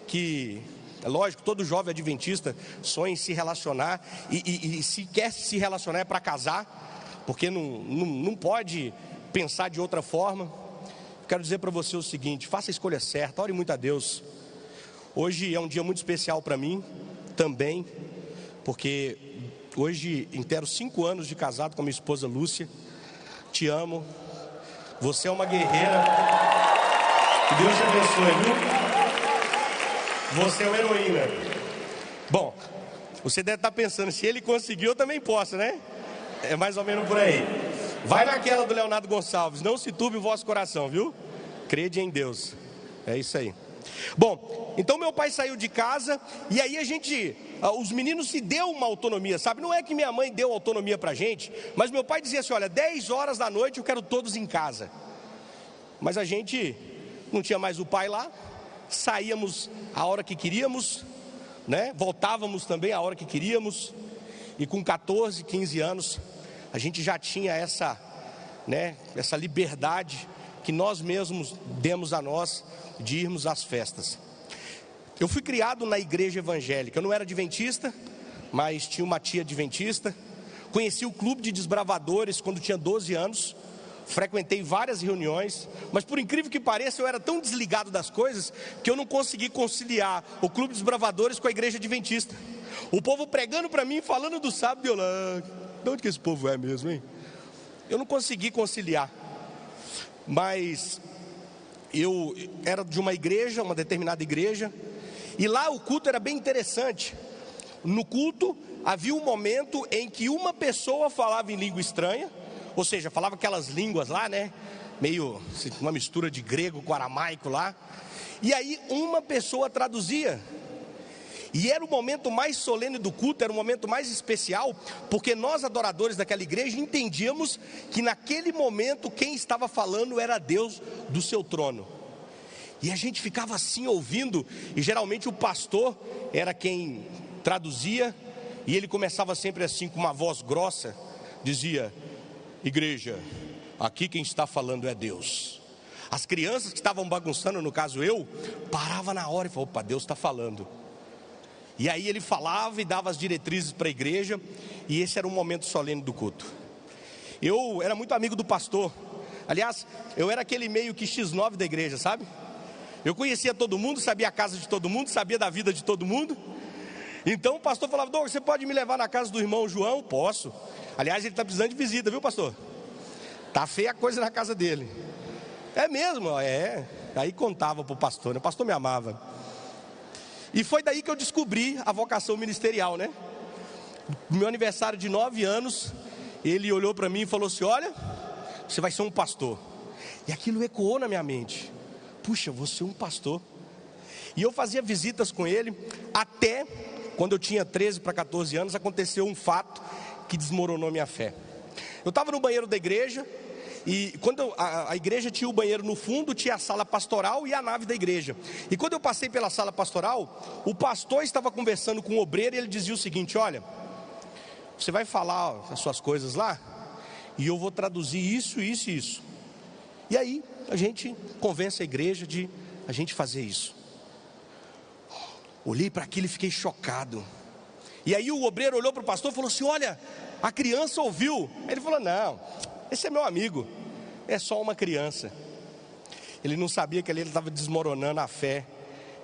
que, é lógico, todo jovem adventista sonha em se relacionar, e se quer se relacionar é para casar, porque não pode pensar de outra forma. Quero dizer para você o seguinte: faça a escolha certa, ore muito a Deus. Hoje é um dia muito especial para mim também, porque hoje intero 5 anos de casado com a minha esposa Lúcia. Te amo, você é uma guerreira, que Deus te abençoe, viu? Você é uma heroína. Bom, você deve estar pensando, se ele conseguiu, eu também posso, né? É mais ou menos por aí. Vai naquela do Leonardo Gonçalves: não se turbe o vosso coração, viu? Crede em Deus. É isso aí. Bom, então meu pai saiu de casa, e aí os meninos se deu uma autonomia, sabe? Não é que minha mãe deu autonomia pra gente, mas meu pai dizia assim: olha, 10 horas da noite eu quero todos em casa. Mas a gente não tinha mais o pai lá, saíamos a hora que queríamos, né? Voltávamos também a hora que queríamos, e com 14, 15 anos, a gente já tinha essa liberdade que nós mesmos demos a nós, de irmos às festas. Eu fui criado na igreja evangélica. Eu não era adventista, mas tinha uma tia adventista. Conheci o clube de desbravadores quando tinha 12 anos. Frequentei várias reuniões, mas por incrível que pareça, eu era tão desligado das coisas que eu não consegui conciliar o clube de desbravadores com a igreja adventista. O povo pregando para mim, falando do sábado, e eu lá: de onde que esse povo é mesmo, hein? Eu não consegui conciliar. Mas eu era de uma igreja, uma determinada igreja, e lá o culto era bem interessante. No culto havia um momento em que uma pessoa falava em língua estranha, ou seja, falava aquelas línguas lá, né? Meio uma mistura de grego com aramaico lá. E aí uma pessoa traduzia. E era o momento mais solene do culto, era o momento mais especial, porque nós, adoradores daquela igreja, entendíamos que naquele momento quem estava falando era Deus do seu trono. E a gente ficava assim ouvindo, e geralmente o pastor era quem traduzia, e ele começava sempre assim com uma voz grossa, dizia: igreja, aqui quem está falando é Deus. As crianças que estavam bagunçando, no caso eu, parava na hora e falava: opa, Deus está falando. E aí ele falava e dava as diretrizes para a igreja, e esse era um momento solene do culto. Eu era muito amigo do pastor. Aliás, eu era aquele meio que X9 da igreja, sabe? Eu conhecia todo mundo, sabia a casa de todo mundo, sabia da vida de todo mundo. Então o pastor falava: Douglas, você pode me levar na casa do irmão João? Posso. Aliás, ele está precisando de visita, viu, pastor? Tá feia a coisa na casa dele. É mesmo? É. Aí contava para o pastor, né? O pastor me amava. E foi daí que eu descobri a vocação ministerial, né? No meu aniversário de 9 anos, ele olhou para mim e falou assim: olha, você vai ser um pastor. E aquilo ecoou na minha mente: puxa, vou ser um pastor. E eu fazia visitas com ele, até quando eu tinha 13 para 14 anos, aconteceu um fato que desmoronou minha fé. Eu estava no banheiro da igreja, e quando a igreja tinha o banheiro no fundo, tinha a sala pastoral e a nave da igreja. E quando eu passei pela sala pastoral, o pastor estava conversando com o obreiro, e ele dizia o seguinte: olha, você vai falar as suas coisas lá, e eu vou traduzir isso, isso e isso. E aí a gente convence a igreja de a gente fazer isso. Olhei para aquilo e fiquei chocado. E aí o obreiro olhou para o pastor e falou assim: olha, a criança ouviu. Ele falou: não, esse é meu amigo, é só uma criança. Ele não sabia que ele estava desmoronando a fé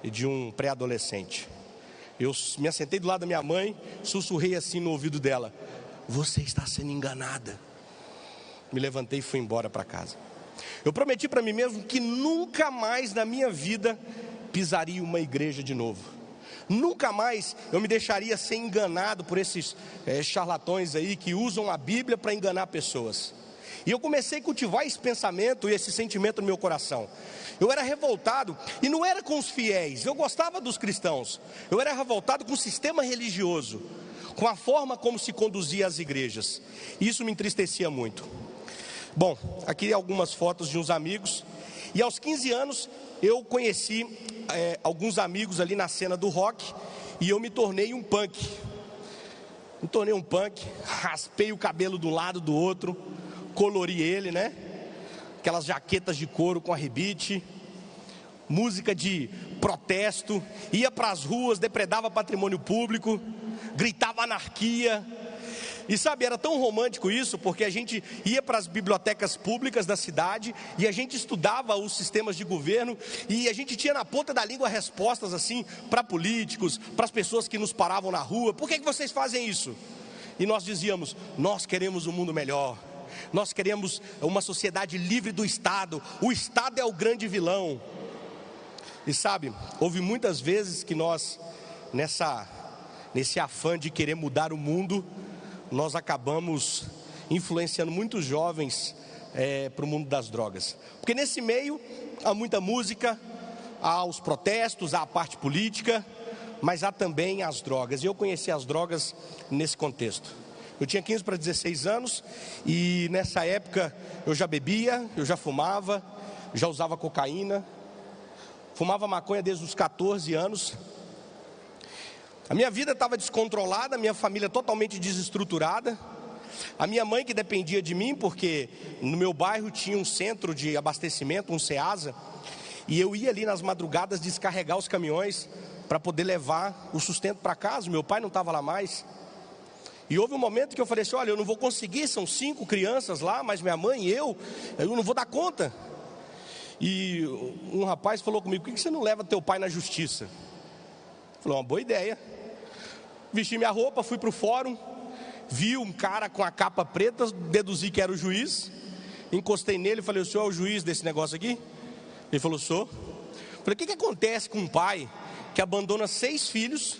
de um pré-adolescente. Eu me assentei do lado da minha mãe, sussurrei assim no ouvido dela: você está sendo enganada. Me levantei e fui embora para casa. Eu prometi para mim mesmo que nunca mais na minha vida pisaria uma igreja de novo. Nunca mais eu me deixaria ser enganado por esses charlatões aí que usam a Bíblia para enganar pessoas. E eu comecei a cultivar esse pensamento e esse sentimento no meu coração. Eu era revoltado, e não era com os fiéis, eu gostava dos cristãos. Eu era revoltado com o sistema religioso, com a forma como se conduzia as igrejas. Isso me entristecia muito. Bom, aqui algumas fotos de uns amigos. E aos 15 anos eu conheci alguns amigos ali na cena do rock, e eu me tornei um punk. Raspei o cabelo de um lado do outro, colori ele, né? Aquelas jaquetas de couro com arrebite, música de protesto, ia para as ruas, depredava patrimônio público, gritava anarquia. E sabe, era tão romântico isso, porque a gente ia para as bibliotecas públicas da cidade e a gente estudava os sistemas de governo e a gente tinha na ponta da língua respostas assim para políticos, para as pessoas que nos paravam na rua: por que vocês fazem isso? E nós dizíamos: nós queremos um mundo melhor, nós queremos uma sociedade livre do Estado, o Estado é o grande vilão. E sabe, houve muitas vezes que nós, nesse afã de querer mudar o mundo, nós acabamos influenciando muitos jovens para o mundo das drogas. Porque nesse meio há muita música, há os protestos, há a parte política, mas há também as drogas. E eu conheci as drogas nesse contexto. Eu tinha 15 para 16 anos e nessa época eu já bebia, eu já fumava, já usava cocaína, fumava maconha desde os 14 anos. A minha vida estava descontrolada, a minha família totalmente desestruturada. A minha mãe que dependia de mim, porque no meu bairro tinha um centro de abastecimento, um Ceasa, e eu ia ali nas madrugadas descarregar os caminhões para poder levar o sustento para casa. Meu pai não estava lá mais. E houve um momento que eu falei assim: olha, eu não vou conseguir, são 5 crianças lá, mas minha mãe e eu não vou dar conta. E um rapaz falou comigo: por que você não leva teu pai na justiça? Falei: uma boa ideia. Vesti minha roupa, fui para o fórum, vi um cara com a capa preta, deduzi que era o juiz, encostei nele e falei: o senhor é o juiz desse negócio aqui? Ele falou: sou. Falei: o que acontece com um pai que abandona 6 filhos,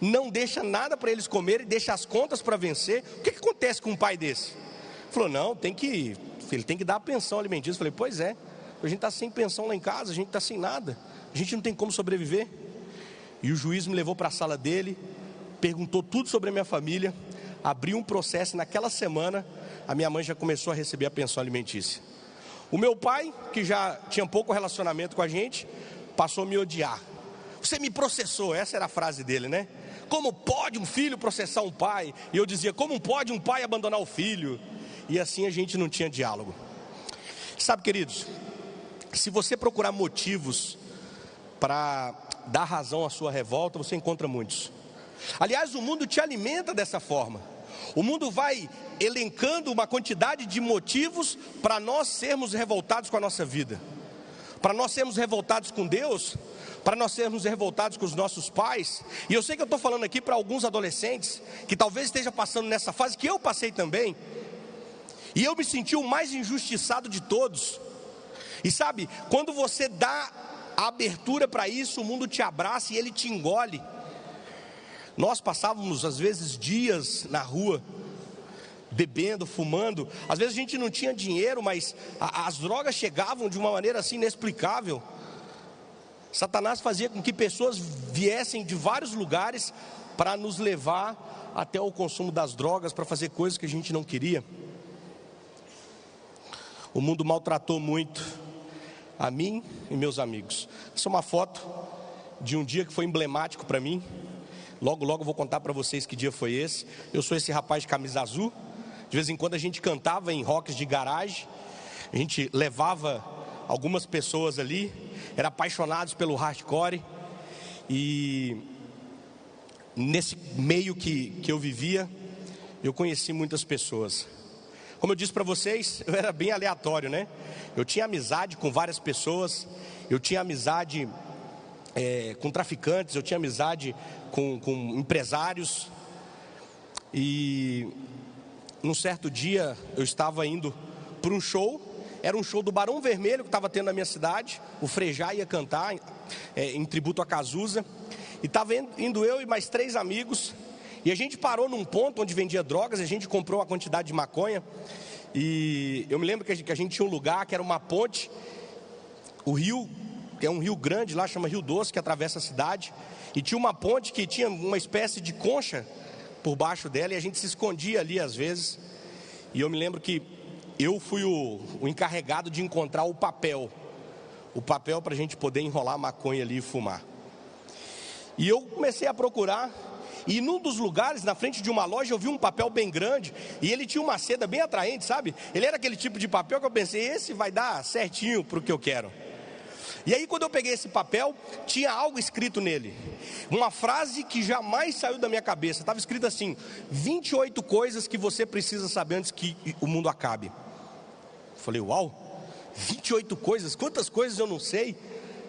não deixa nada para eles comerem, deixa as contas para vencer? O que acontece com um pai desse? Ele falou: não, ele tem que dar a pensão alimentícia. Falei: pois é, a gente está sem pensão lá em casa, a gente está sem nada, a gente não tem como sobreviver. E o juiz me levou para a sala dele, perguntou tudo sobre a minha família, abriu um processo. Naquela semana a minha mãe já começou a receber a pensão alimentícia. O meu pai, que já tinha pouco relacionamento com a gente, passou a me odiar. Você me processou, essa era a frase dele, né? Como pode um filho processar um pai? E eu dizia: como pode um pai abandonar o filho? E assim a gente não tinha diálogo. Sabe, queridos, se você procurar motivos para dar razão à sua revolta, você encontra muitos. Aliás, o mundo te alimenta dessa forma. O mundo vai elencando uma quantidade de motivos para nós sermos revoltados com a nossa vida, para nós sermos revoltados com Deus, para nós sermos revoltados com os nossos pais. E eu sei que eu estou falando aqui para alguns adolescentes que talvez estejam passando nessa fase que eu passei também, e eu me senti o mais injustiçado de todos. E sabe, quando você dá a abertura para isso, o mundo te abraça e ele te engole. Nós passávamos às vezes dias na rua, bebendo, fumando. Às vezes a gente não tinha dinheiro, mas as drogas chegavam de uma maneira assim inexplicável. Satanás fazia com que pessoas viessem de vários lugares para nos levar até o consumo das drogas, para fazer coisas que a gente não queria. O mundo maltratou muito a mim e meus amigos. Essa é uma foto de um dia que foi emblemático para mim. Logo eu vou contar para vocês que dia foi esse. Eu sou esse rapaz de camisa azul. De vez em quando a gente cantava em rocks de garagem. A gente levava algumas pessoas ali, eram apaixonados pelo hardcore. E nesse meio que eu vivia, eu conheci muitas pessoas. Como eu disse para vocês, eu era bem aleatório, né? Eu tinha amizade com várias pessoas, eu tinha amizade com traficantes, eu tinha amizade com empresários. E num certo dia eu estava indo para um show, era um show do Barão Vermelho que estava tendo na minha cidade. O Frejá ia cantar em tributo a Cazuza, e estava indo eu e mais 3 amigos. E a gente parou num ponto onde vendia drogas, a gente comprou uma quantidade de maconha. E eu me lembro que a gente tinha um lugar que era uma ponte, o rio, que é um rio grande lá, chama Rio Doce, que atravessa a cidade. E tinha uma ponte que tinha uma espécie de concha por baixo dela, e a gente se escondia ali às vezes. E eu me lembro que eu fui o encarregado de encontrar o papel para a gente poder enrolar a maconha ali e fumar. E eu comecei a procurar, e num dos lugares, na frente de uma loja, eu vi um papel bem grande, e ele tinha uma seda bem atraente, sabe? Ele era aquele tipo de papel que eu pensei: esse vai dar certinho para o que eu quero. E aí quando eu peguei esse papel, tinha algo escrito nele, uma frase que jamais saiu da minha cabeça. Estava escrito assim: 28 coisas que você precisa saber antes que o mundo acabe. Eu falei, uau, 28 coisas, quantas coisas eu não sei,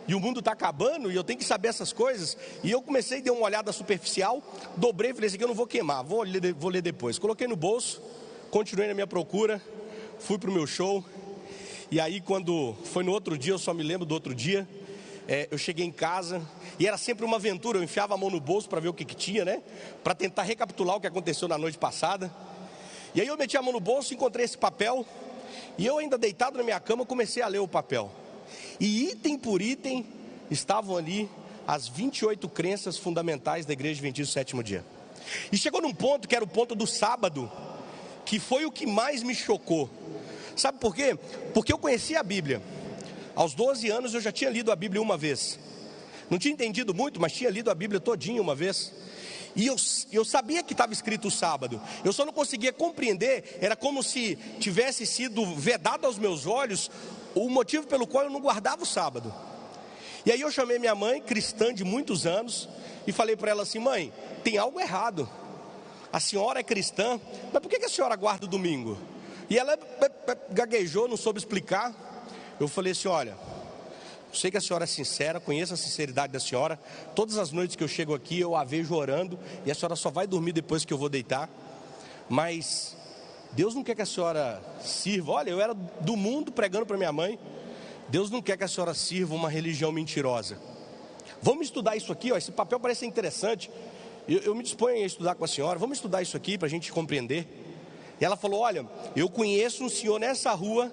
e o mundo está acabando, e eu tenho que saber essas coisas. E eu comecei a dar uma olhada superficial, dobrei e falei, esse aqui eu não vou queimar, vou ler depois. Coloquei no bolso, continuei na minha procura, fui para o meu show. E aí quando foi no outro dia, eu só me lembro do outro dia, eu cheguei em casa, e era sempre uma aventura. Eu enfiava a mão no bolso para ver o que tinha, né? Para tentar recapitular o que aconteceu na noite passada. E aí eu meti a mão no bolso, encontrei esse papel, e eu ainda deitado na minha cama, comecei a ler o papel. E item por item, estavam ali as 28 crenças fundamentais da Igreja Adventista do Sétimo Dia. E chegou num ponto, que era o ponto do sábado, que foi o que mais me chocou. Sabe por quê? Porque eu conhecia a Bíblia. Aos 12 anos eu já tinha lido a Bíblia uma vez. Não tinha entendido muito, mas tinha lido a Bíblia todinha uma vez. E eu sabia que estava escrito o sábado. Eu só não conseguia compreender. Era como se tivesse sido vedado aos meus olhos o motivo pelo qual eu não guardava o sábado. E aí eu chamei minha mãe, cristã de muitos anos, e falei para ela assim: mãe, tem algo errado. A senhora é cristã, mas por que a senhora guarda o domingo? E ela gaguejou, não soube explicar. Eu falei assim: olha, eu sei que a senhora é sincera, conheço a sinceridade da senhora. Todas as noites que eu chego aqui, eu a vejo orando, e a senhora só vai dormir depois que eu vou deitar. Mas Deus não quer que a senhora sirva. Olha, eu era do mundo pregando para minha mãe. Deus não quer que a senhora sirva uma religião mentirosa. Vamos estudar isso aqui, ó, esse papel parece interessante. Eu me disponho a estudar com a senhora. Vamos estudar isso aqui para a gente compreender. E ela falou: olha, eu conheço um senhor nessa rua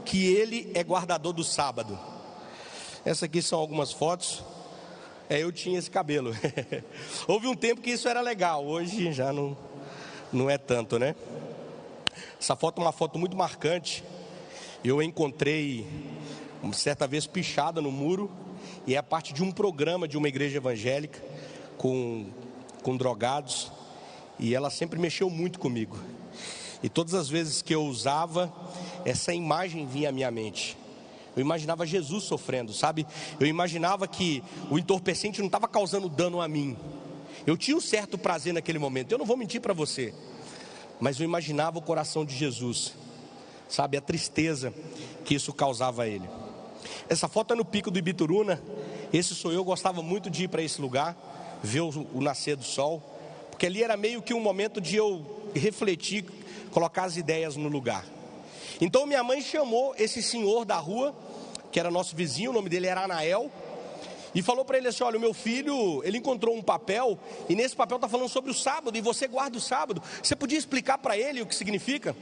que ele é guardador do sábado. Essas aqui são algumas fotos. Eu tinha esse cabelo. Houve um tempo que isso era legal, hoje já não é tanto, né? Essa foto é uma foto muito marcante. Eu encontrei certa vez pichada no muro, e é parte de um programa de uma igreja evangélica com drogados, e ela sempre mexeu muito comigo. E todas as vezes que eu usava, essa imagem vinha à minha mente. Eu imaginava Jesus sofrendo, sabe? Eu imaginava que o entorpecente não estava causando dano a mim. Eu tinha um certo prazer naquele momento, eu não vou mentir para você. Mas eu imaginava o coração de Jesus, sabe? A tristeza que isso causava a ele. Essa foto é no Pico do Ibituruna. Esse sou eu, gostava muito de ir para esse lugar, ver o nascer do sol, porque ali era meio que um momento de eu refletir, colocar as ideias no lugar. Então minha mãe chamou esse senhor da rua, que era nosso vizinho, o nome dele era Anael, e falou para ele assim: olha, o meu filho, ele encontrou um papel, e nesse papel está falando sobre o sábado, e você guarda o sábado, você podia explicar para ele o que significa?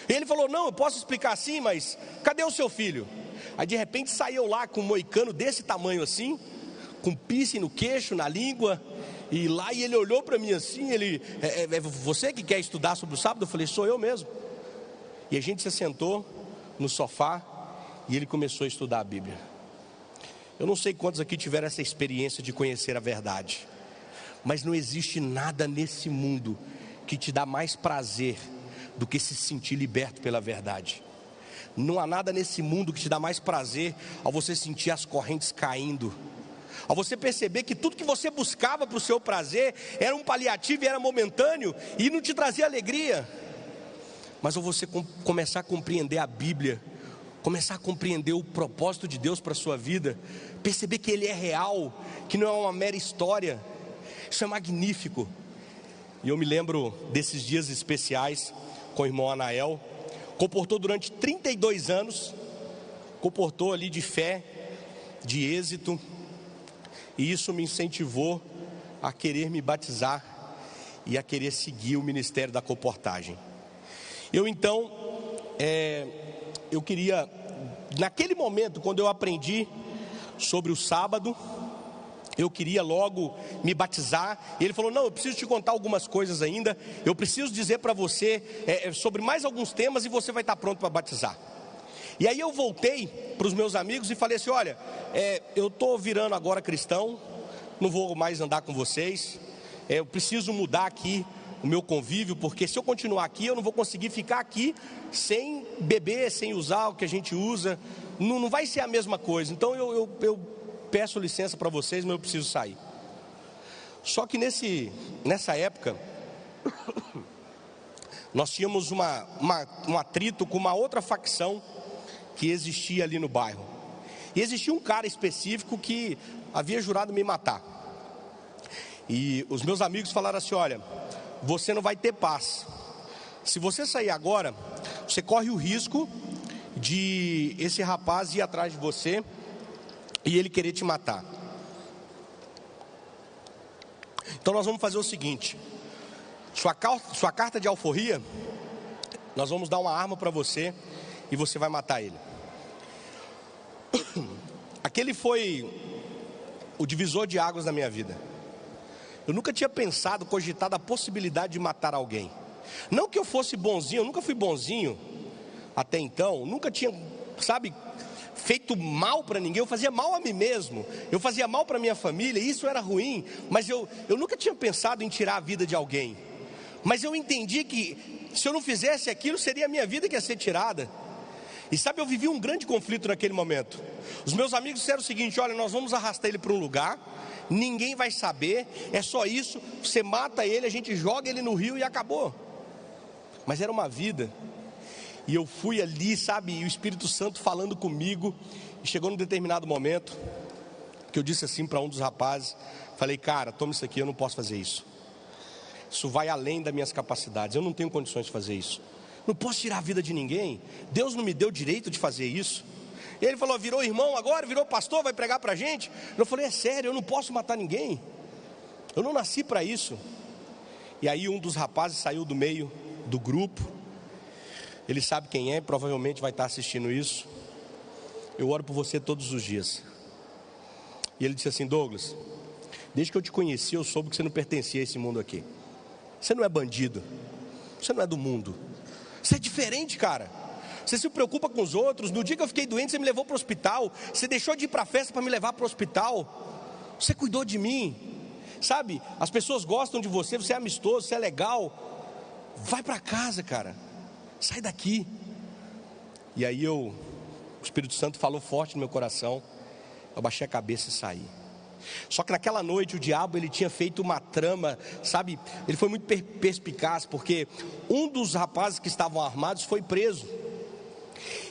E ele falou: não, eu posso explicar sim, mas cadê o seu filho? Aí de repente saiu lá com um moicano desse tamanho assim, com piercing no queixo, na língua, e ele olhou para mim assim, é você que quer estudar sobre o sábado? Eu falei: sou eu mesmo. E a gente se sentou no sofá, e ele começou a estudar a Bíblia. Eu não sei quantos aqui tiveram essa experiência de conhecer a verdade, mas não existe nada nesse mundo que te dá mais prazer do que se sentir liberto pela verdade. Não há nada nesse mundo que te dá mais prazer ao você sentir as correntes caindo, ao você perceber que tudo que você buscava para o seu prazer era um paliativo e era momentâneo e não te trazia alegria. Mas ao você começar a compreender a Bíblia, começar a compreender o propósito de Deus para a sua vida, perceber que Ele é real, que não é uma mera história, isso é magnífico. E eu me lembro desses dias especiais com o irmão Anael. Comportou durante 32 anos, comportou ali de fé, de êxito, e isso me incentivou a querer me batizar e a querer seguir o ministério da comportagem. Eu então, eu queria, naquele momento, quando eu aprendi sobre o sábado, eu queria logo me batizar. E ele falou: não, eu preciso te contar algumas coisas ainda, eu preciso dizer para você sobre mais alguns temas, e você vai estar pronto para batizar. E aí eu voltei para os meus amigos e falei assim: olha, eu estou virando agora cristão, não vou mais andar com vocês, eu preciso mudar aqui o meu convívio, porque se eu continuar aqui, eu não vou conseguir ficar aqui sem beber, sem usar o que a gente usa, não vai ser a mesma coisa. Então eu peço licença para vocês, mas eu preciso sair. Só que nessa época, nós tínhamos um atrito com uma outra facção que existia ali no bairro. E existia um cara específico que havia jurado me matar. E os meus amigos falaram assim: olha, você não vai ter paz. Se você sair agora, você corre o risco de esse rapaz ir atrás de você e ele querer te matar. Então nós vamos fazer o seguinte: sua carta de alforria, nós vamos dar uma arma para você e você vai matar ele. Aquele foi o divisor de águas da minha vida. Eu nunca tinha pensado, cogitado a possibilidade de matar alguém. Não que eu fosse bonzinho, eu nunca fui bonzinho até então. Nunca tinha, feito mal para ninguém. Eu fazia mal a mim mesmo, eu fazia mal para minha família, e isso era ruim. Mas eu nunca tinha pensado em tirar a vida de alguém. Mas eu entendi que se eu não fizesse aquilo, seria a minha vida que ia ser tirada. E eu vivi um grande conflito naquele momento. Os meus amigos disseram o seguinte: olha, nós vamos arrastar ele para um lugar, ninguém vai saber, é só isso, você mata ele, a gente joga ele no rio e acabou. Mas era uma vida. E eu fui ali, e o Espírito Santo falando comigo. E chegou num determinado momento que eu disse assim para um dos rapazes, falei: cara, toma isso aqui, eu não posso fazer isso. Isso vai além das minhas capacidades, eu não tenho condições de fazer isso. Não posso tirar a vida de ninguém. Deus não me deu direito de fazer isso. E ele falou: virou irmão agora, virou pastor, vai pregar pra gente? Eu falei: é sério, eu não posso matar ninguém. Eu não nasci para isso. E aí um dos rapazes saiu do meio do grupo. Ele sabe quem é, provavelmente vai estar assistindo isso. Eu oro por você todos os dias. E ele disse assim: Douglas, desde que eu te conheci, eu soube que você não pertencia a esse mundo aqui. Você não é bandido. Você não é do mundo. Você é diferente, cara. Você se preocupa com os outros. No dia que eu fiquei doente, você me levou para o hospital. Você deixou de ir para a festa para me levar para o hospital. Você cuidou de mim. As pessoas gostam de você, você é amistoso, você é legal. Vai para casa, cara. Sai daqui. E aí o Espírito Santo falou forte no meu coração. Eu baixei a cabeça e saí. Só que naquela noite o diabo, ele tinha feito uma trama, ele foi muito perspicaz, porque um dos rapazes que estavam armados foi preso.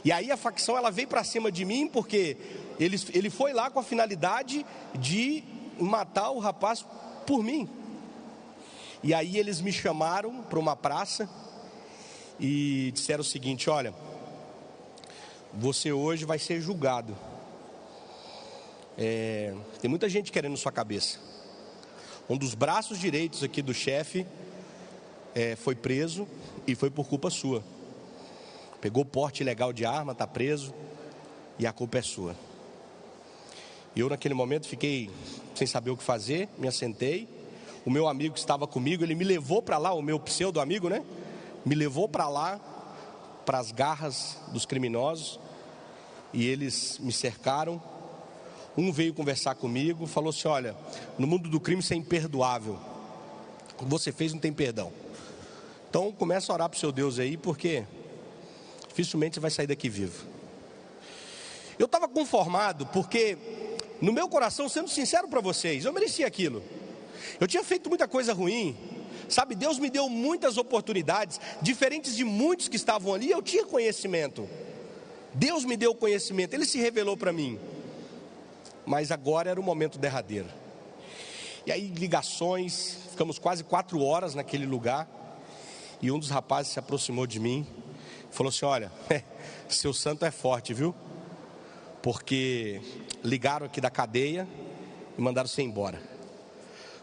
E aí a facção, ela veio para cima de mim, porque ele foi lá com a finalidade de matar o rapaz por mim. E aí eles me chamaram para uma praça e disseram o seguinte: olha, você hoje vai ser julgado. Tem muita gente querendo sua cabeça. Um dos braços direitos aqui do chefe foi preso e foi por culpa sua. Pegou porte ilegal de arma, está preso e a culpa é sua. E eu naquele momento fiquei sem saber o que fazer, me assentei. O meu amigo que estava comigo, ele me levou para lá, o meu pseudo amigo, me levou para lá, para as garras dos criminosos. E eles me cercaram. Um veio conversar comigo, falou assim: olha, no mundo do crime isso é imperdoável. O que você fez não tem perdão. Então começa a orar para o seu Deus aí, porque dificilmente você vai sair daqui vivo. Eu estava conformado, porque no meu coração, sendo sincero para vocês, eu merecia aquilo. Eu tinha feito muita coisa ruim. Deus me deu muitas oportunidades, diferentes de muitos que estavam ali. Eu tinha conhecimento. Deus me deu conhecimento, Ele se revelou para mim. Mas agora era o momento derradeiro. E aí ligações, ficamos quase 4 horas naquele lugar. E um dos rapazes se aproximou de mim, falou assim: olha, seu santo é forte, viu? Porque ligaram aqui da cadeia e mandaram você embora.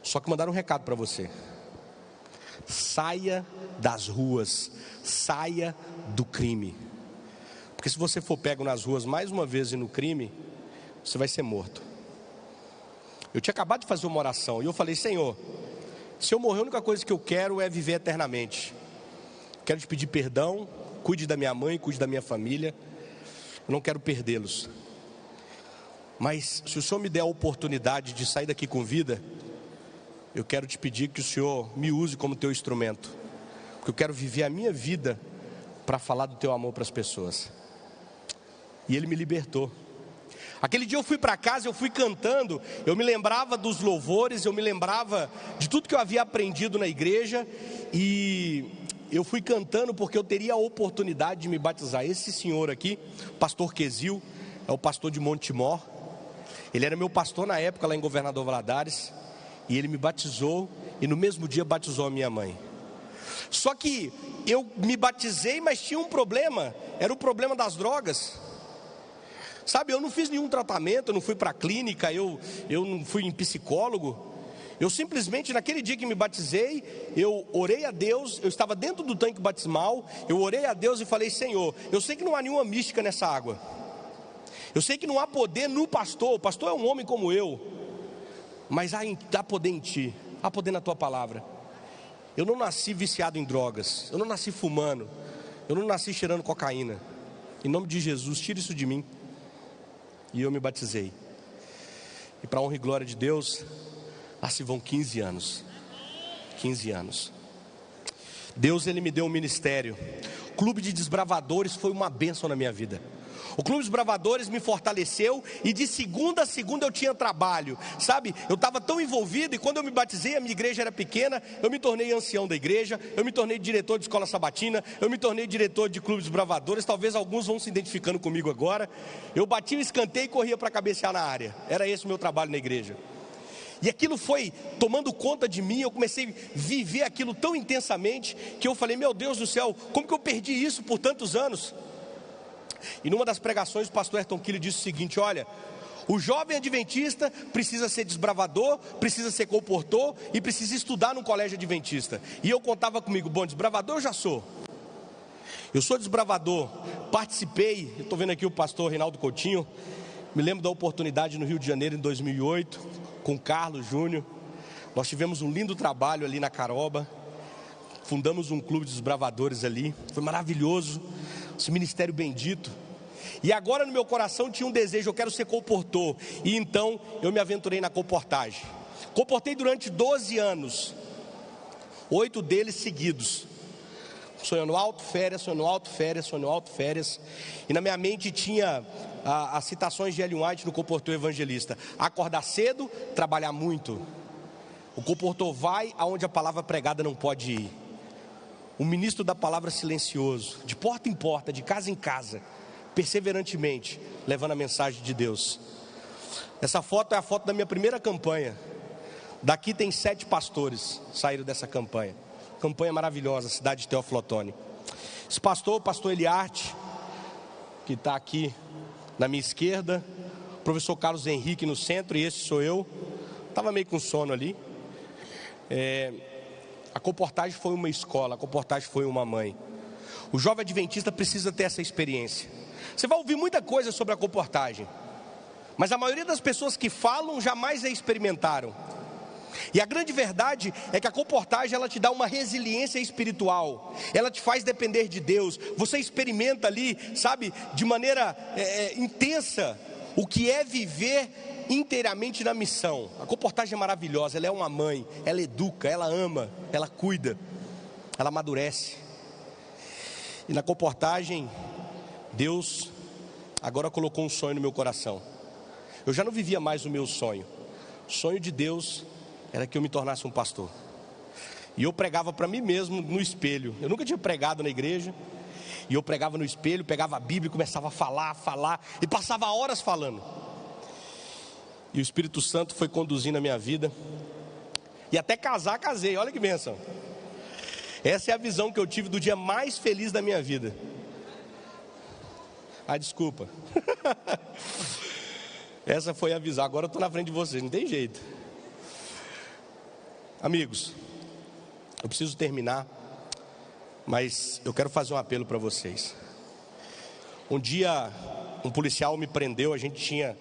Só que mandaram um recado para você: saia das ruas, saia do crime. Porque se você for pego nas ruas mais uma vez e no crime, você vai ser morto. Eu tinha acabado de fazer uma oração e eu falei: Senhor, se eu morrer, a única coisa que eu quero é viver eternamente. Quero te pedir perdão, cuide da minha mãe, cuide da minha família. Eu não quero perdê-los. Mas se o Senhor me der a oportunidade de sair daqui com vida, eu quero te pedir que o Senhor me use como teu instrumento, porque eu quero viver a minha vida para falar do teu amor para as pessoas. E Ele me libertou. Aquele dia eu fui para casa, eu fui cantando, eu me lembrava dos louvores, eu me lembrava de tudo que eu havia aprendido na igreja, e eu fui cantando porque eu teria a oportunidade de me batizar. Esse senhor aqui, pastor Quesil, é o pastor de Montemor. Ele era meu pastor na época lá em Governador Valadares, e ele me batizou, e no mesmo dia batizou a minha mãe. Só que eu me batizei, mas tinha um problema, era o problema das drogas. Sabe, eu não fiz nenhum tratamento, eu não fui para a clínica, eu não fui em psicólogo. Eu simplesmente, naquele dia que me batizei, eu orei a Deus, eu estava dentro do tanque batismal, eu orei a Deus e falei: Senhor, eu sei que não há nenhuma mística nessa água, eu sei que não há poder no pastor, o pastor é um homem como eu, mas há poder em ti, há poder na tua palavra. Eu não nasci viciado em drogas, eu não nasci fumando, eu não nasci cheirando cocaína. Em nome de Jesus, tira isso de mim. E eu me batizei. E para a honra e glória de Deus, lá se vão 15 anos. 15 anos. Deus, Ele me deu um ministério. O Clube de Desbravadores foi uma bênção na minha vida. O Clube de Desbravadores me fortaleceu, e de segunda a segunda eu tinha trabalho, sabe? Eu estava tão envolvido, e quando eu me batizei, a minha igreja era pequena, eu me tornei ancião da igreja, eu me tornei diretor de escola sabatina, eu me tornei diretor de Clube de Desbravadores. Talvez alguns vão se identificando comigo agora. Eu batia o escanteio e corria para cabecear na área. Era esse o meu trabalho na igreja. E aquilo foi tomando conta de mim, eu comecei a viver aquilo tão intensamente, que eu falei: meu Deus do céu, como que eu perdi isso por tantos anos? E numa das pregações o pastor Ayrton Kille disse o seguinte: olha, o jovem adventista precisa ser desbravador, precisa ser comportor e precisa estudar no colégio adventista. E eu contava comigo: bom, desbravador eu já sou. Eu sou desbravador, participei, eu estou vendo aqui o pastor Reinaldo Coutinho, me lembro da oportunidade no Rio de Janeiro em 2008, com Carlos Júnior. Nós tivemos um lindo trabalho ali na Caroba, fundamos um clube de desbravadores ali, foi maravilhoso, esse ministério bendito. E agora no meu coração tinha um desejo: eu quero ser comportor. E então eu me aventurei na comportagem. Comportei durante 12 anos, 8 deles seguidos. Sonhando alto, férias, sonhando alto, férias, sonhando alto, férias. E na minha mente tinha as citações de Ellen White no Comportor Evangelista: acordar cedo, trabalhar muito. O comportor vai aonde a palavra pregada não pode ir. O ministro da palavra silencioso, de porta em porta, de casa em casa, perseverantemente, levando a mensagem de Deus. Essa foto é a foto da minha primeira campanha. Daqui tem 7 pastores saíram dessa campanha. Campanha maravilhosa, cidade de Teófilo Otoni. Esse pastor, o pastor Eliarte, que está aqui na minha esquerda, o professor Carlos Henrique no centro, e esse sou eu. Estava meio com sono ali. A comportagem foi uma escola, a comportagem foi uma mãe. O jovem adventista precisa ter essa experiência. Você vai ouvir muita coisa sobre a comportagem, mas a maioria das pessoas que falam jamais a experimentaram. E a grande verdade é que a comportagem, ela te dá uma resiliência espiritual, ela te faz depender de Deus. Você experimenta ali, sabe, de maneira intensa, o que é viver inteiramente na missão. A comportagem é maravilhosa, ela é uma mãe, ela educa, ela ama, ela cuida, ela amadurece. E na comportagem, Deus agora colocou um sonho no meu coração. Eu já não vivia mais o meu sonho. O sonho de Deus era que eu me tornasse um pastor. E eu pregava para mim mesmo no espelho. Eu nunca tinha pregado na igreja. E eu pregava no espelho, pegava a Bíblia e começava a falar, e passava horas falando. E o Espírito Santo foi conduzindo a minha vida. E até casei, olha que bênção. Essa é a visão que eu tive do dia mais feliz da minha vida. Desculpa. Essa foi a visão, agora eu estou na frente de vocês, não tem jeito. Amigos, eu preciso terminar, mas eu quero fazer um apelo para vocês. Um dia, um policial me prendeu, a gente tinha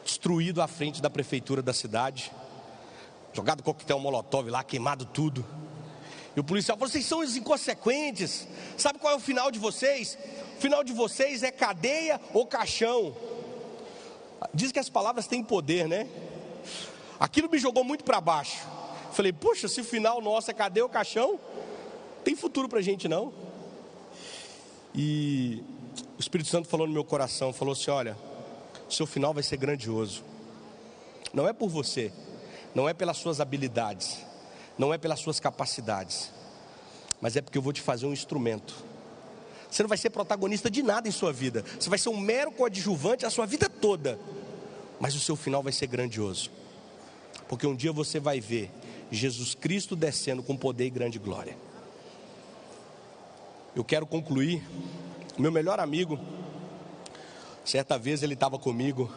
destruído a frente da prefeitura da cidade, jogado coquetel molotov lá, queimado tudo. E o policial falou: vocês são os inconsequentes, sabe qual é o final de vocês? O final de vocês é cadeia ou caixão. Diz que as palavras têm poder, né? Aquilo me jogou muito para baixo. Falei, poxa, se o final nosso é cadê o caixão? Tem futuro pra gente não. E o Espírito Santo falou no meu coração, falou assim, olha, o seu final vai ser grandioso. Não é por você, não é pelas suas habilidades, não é pelas suas capacidades, mas é porque eu vou te fazer um instrumento. Você não vai ser protagonista de nada em sua vida, você vai ser um mero coadjuvante a sua vida toda, mas o seu final vai ser grandioso, porque um dia você vai ver Jesus Cristo descendo com poder e grande glória. Eu quero concluir. Meu melhor amigo, certa vez ele estava comigo,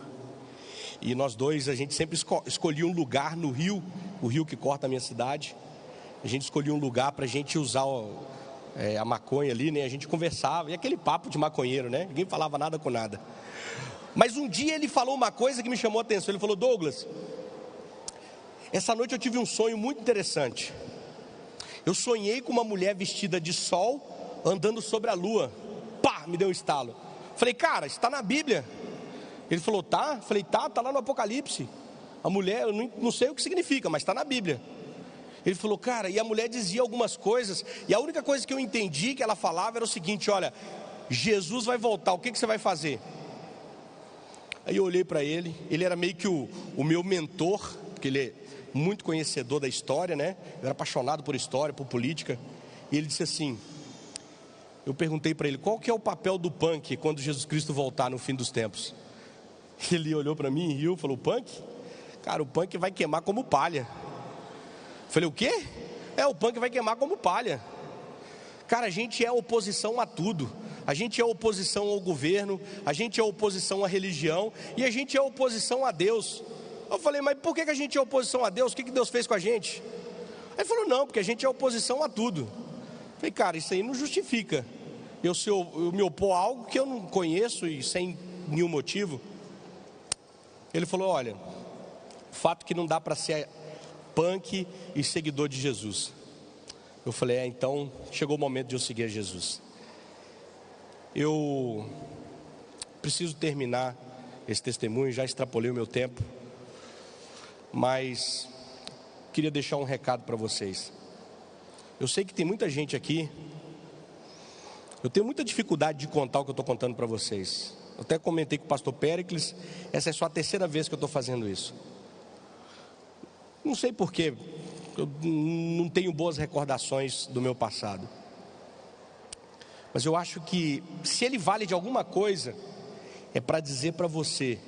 e nós dois, a gente sempre escolhia um lugar no rio, o rio que corta a minha cidade. A gente escolhia um lugar para a gente usar a maconha ali, né? A gente conversava, e aquele papo de maconheiro, né? Ninguém falava nada com nada. Mas um dia ele falou uma coisa que me chamou a atenção. Ele falou, Douglas, essa noite eu tive um sonho muito interessante. Eu sonhei com uma mulher vestida de sol, andando sobre a lua. Pá, me deu um estalo. Falei, cara, isso está na Bíblia. Ele falou, tá? Falei, tá lá no Apocalipse. A mulher, eu não sei o que significa, mas está na Bíblia. Ele falou, cara, e a mulher dizia algumas coisas, e a única coisa que eu entendi que ela falava era o seguinte, olha, Jesus vai voltar, o que você vai fazer? Aí eu olhei para ele era meio que o meu mentor, porque ele é muito conhecedor da história, né? Eu era apaixonado por história, por política, e ele disse assim, eu perguntei para ele, qual que é o papel do punk quando Jesus Cristo voltar no fim dos tempos? Ele olhou para mim e riu, falou, punk? Cara, o punk vai queimar como palha. Falei, o quê? O punk vai queimar como palha. Cara, a gente é oposição a tudo. A gente é oposição ao governo, a gente é oposição à religião e a gente é oposição a Deus. Eu falei, mas por que a gente é oposição a Deus? O que Deus fez com a gente? Ele falou, não, porque a gente é oposição a tudo. Eu falei, cara, isso aí não justifica eu me opor a algo que eu não conheço e sem nenhum motivo. Ele falou, olha, o fato que não dá para ser punk e seguidor de Jesus. Eu falei, então chegou o momento de eu seguir a Jesus. Eu preciso terminar esse testemunho, já extrapolei o meu tempo, mas queria deixar um recado para vocês. Eu sei que tem muita gente aqui, eu tenho muita dificuldade de contar o que eu estou contando para vocês. Eu até comentei com o pastor Péricles, essa é só a terceira vez que eu estou fazendo isso. Não sei porquê, eu não tenho boas recordações do meu passado. Mas eu acho que se ele vale de alguma coisa, é para dizer para você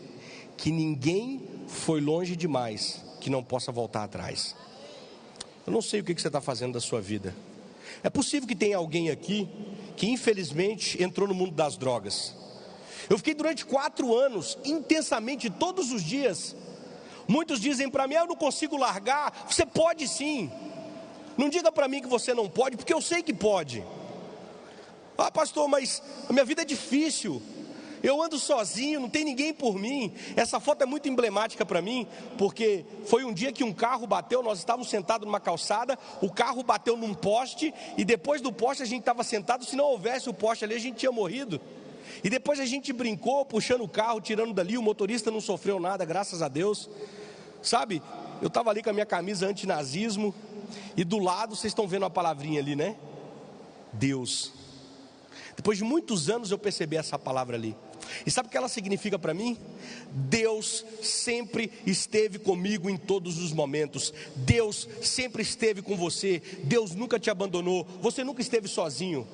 que ninguém foi longe demais que não possa voltar atrás. Eu não sei o que você está fazendo da sua vida. É possível que tenha alguém aqui que infelizmente entrou no mundo das drogas. Eu fiquei durante 4 anos, intensamente, todos os dias. Muitos dizem para mim, eu não consigo largar. Você pode sim. Não diga para mim que você não pode, porque eu sei que pode. Ah, pastor, mas a minha vida é difícil. Eu ando sozinho, não tem ninguém por mim. Essa foto é muito emblemática para mim, porque foi um dia que um carro bateu, nós estávamos sentados numa calçada, o carro bateu num poste, e depois do poste a gente estava sentado, se não houvesse o poste ali a gente tinha morrido. E depois a gente brincou, puxando o carro, tirando dali, o motorista não sofreu nada, graças a Deus. Sabe, eu estava ali com a minha camisa antinazismo, e do lado, vocês estão vendo a palavrinha ali, né? Deus. Depois de muitos anos eu percebi essa palavra ali. E sabe o que ela significa para mim? Deus sempre esteve comigo em todos os momentos. Deus sempre esteve com você. Deus nunca te abandonou. Você nunca esteve sozinho.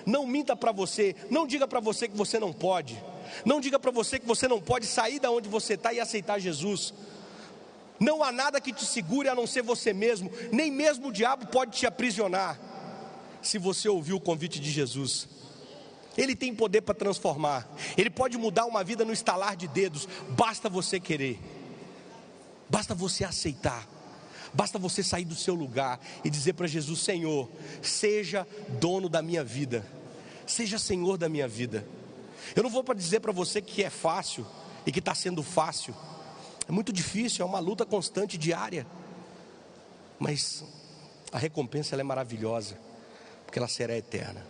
Não minta para você. Não diga para você que você não pode. Não diga para você que você não pode sair da onde você está e aceitar Jesus. Não há nada que te segure a não ser você mesmo. Nem mesmo o diabo pode te aprisionar, se você ouvir o convite de Jesus. Ele tem poder para transformar. Ele pode mudar uma vida no estalar de dedos. Basta você querer. Basta você aceitar. Basta você sair do seu lugar e dizer para Jesus, Senhor, seja dono da minha vida. Seja Senhor da minha vida. Eu não vou para dizer para você que é fácil e que está sendo fácil. É muito difícil, é uma luta constante, diária. Mas a recompensa ela é maravilhosa, porque ela será eterna.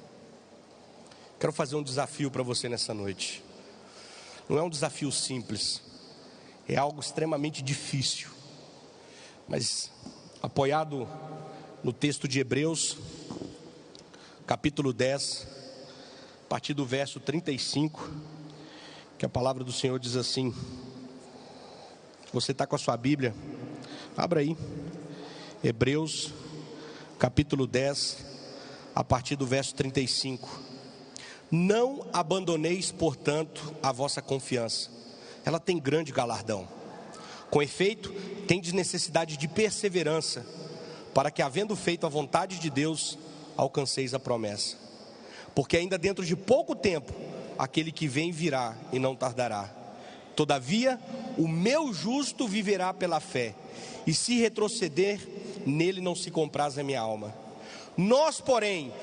Quero fazer um desafio para você nessa noite. Não é um desafio simples, é algo extremamente difícil, mas apoiado no texto de Hebreus, capítulo 10, a partir do verso 35, que a palavra do Senhor diz assim. Você está com a sua Bíblia? Abra aí, Hebreus, capítulo 10, a partir do verso 35. Não abandoneis, portanto, a vossa confiança, ela tem grande galardão. Com efeito, tendes necessidade de perseverança, para que, havendo feito a vontade de Deus, alcanceis a promessa. Porque ainda dentro de pouco tempo, aquele que vem virá e não tardará. Todavia, o meu justo viverá pela fé, e se retroceder, nele não se compraz a minha alma. Nós, porém,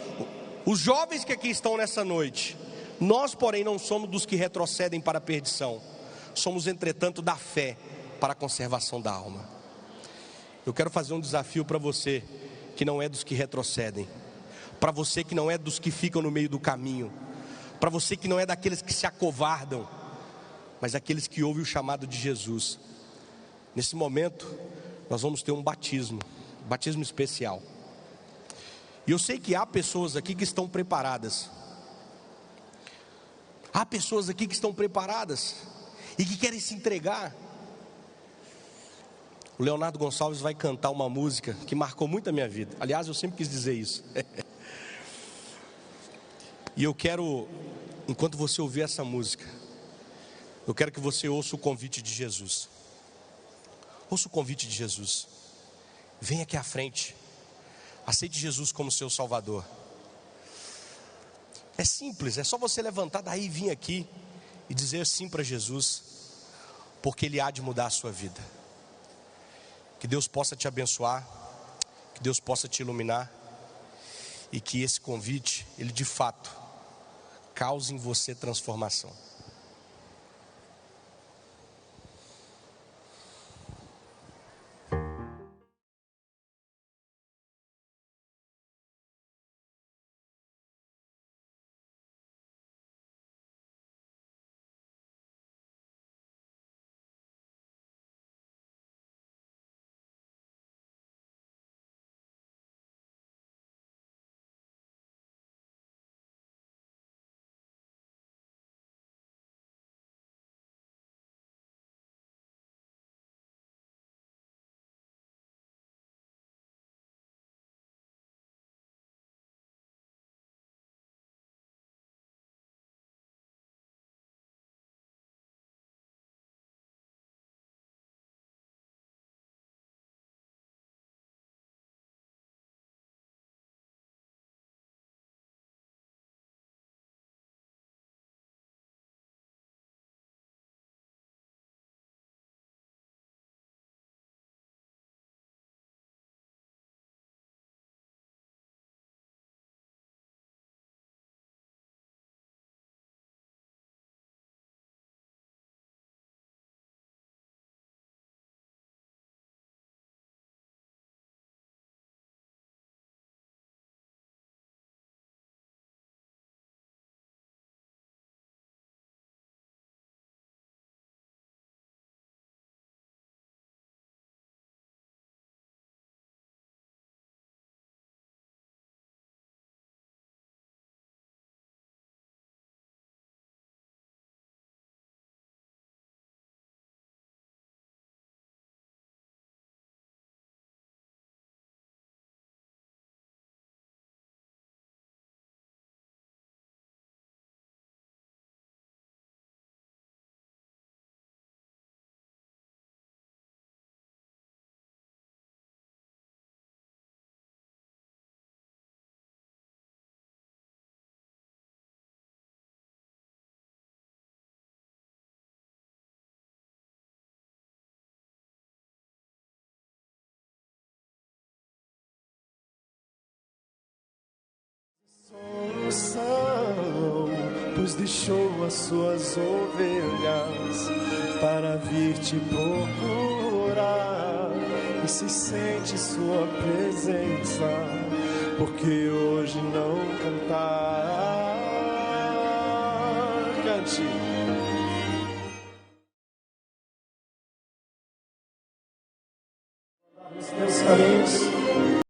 os jovens que aqui estão nessa noite, nós, porém, não somos dos que retrocedem para a perdição, somos, entretanto, da fé para a conservação da alma. Eu quero fazer um desafio para você que não é dos que retrocedem, para você que não é dos que ficam no meio do caminho, para você que não é daqueles que se acovardam, mas aqueles que ouvem o chamado de Jesus. Nesse momento, nós vamos ter um batismo especial. E eu sei que há pessoas aqui que estão preparadas. Há pessoas aqui que estão preparadas e que querem se entregar. O Leonardo Gonçalves vai cantar uma música que marcou muito a minha vida. Aliás, eu sempre quis dizer isso. E eu quero, enquanto você ouvir essa música, eu quero que você ouça o convite de Jesus. Ouça o convite de Jesus. Venha aqui à frente. Aceite Jesus como seu Salvador. É simples, é só você levantar daí e vir aqui e dizer sim para Jesus, porque Ele há de mudar a sua vida. Que Deus possa te abençoar, que Deus possa te iluminar, e que esse convite, ele de fato, cause em você transformação. Pois deixou as suas ovelhas para vir te procurar, e se sente sua presença, porque hoje não cantar. Cante.